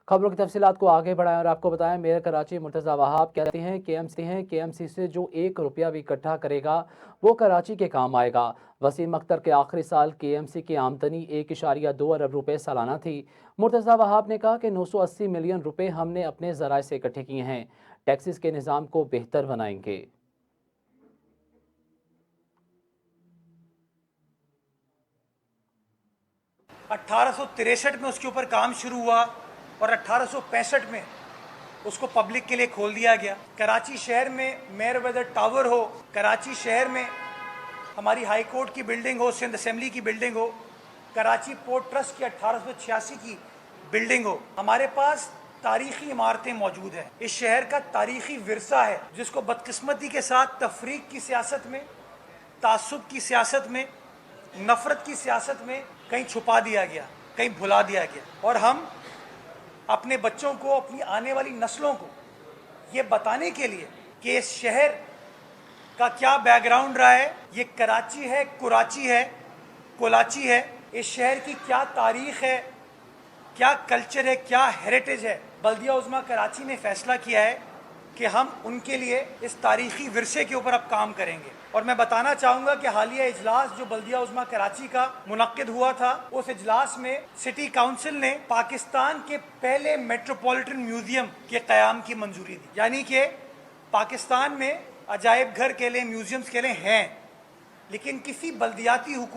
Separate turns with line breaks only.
खबरों की तफसीलात को आगे बढ़ाएं और आपको बताएं, मेयर कराची मुर्तज़ा वहाब कहते हैं के एम सी से जो ₹1 भी इकट्ठा करेगा वो कराची के काम आएगा। वसीम अख्तर के आखिरी साल के एम सी की आमदनी ₹1.2 अरब सालाना थी। मुर्तज़ा वहाब ने कहा कि 980 मिलियन रुपए हमने अपने ज़राए से इकट्ठे किए हैं। टैक्सेस के निज़ाम को बेहतर बनाएंगे।
1863 में उसके ऊपर काम शुरू हुआ और 1865 में उसको पब्लिक के लिए खोल दिया गया। कराची शहर में मेयर वेदर टावर हो, कराची शहर में हमारी हाई कोर्ट की बिल्डिंग हो, सिंध असेंबली की बिल्डिंग हो, कराची पोर्ट ट्रस्ट की 1886 की बिल्डिंग हो, हमारे पास तारीखी इमारतें मौजूद हैं। इस शहर का तारीखी विरसा है जिसको बदकिस्मती के साथ तफरीक की सियासत में, तासुब की सियासत में, नफरत की सियासत में कहीं छुपा दिया गया, कहीं भुला दिया गया। और हम अपने बच्चों को, अपनी आने वाली नस्लों को ये बताने के लिए कि इस शहर का क्या बैकग्राउंड रहा है, ये कराची है, कुराची है, कोलाची है, इस शहर की क्या तारीख है, क्या कल्चर है, क्या हेरिटेज है, बल्दिया उज़्मा कराची ने फैसला किया है कि हम उनके लिए इस तारीखी विरसे के ऊपर अब काम करेंगे। और मैं बताना चाहूँगा कि हालिया इजलास जो बल्दिया उज़्मा कराची का मुनक्किद हुआ था, उस इजलास में सिटी काउंसिल ने पाकिस्तान के पहले मेट्रोपॉलिटन म्यूजियम के क़याम की मंजूरी दी। यानी कि पाकिस्तान में अजायब घर के लिए, म्यूजियम्स के लिए हैं, लेकिन किसी बल्दियाती हुकूमत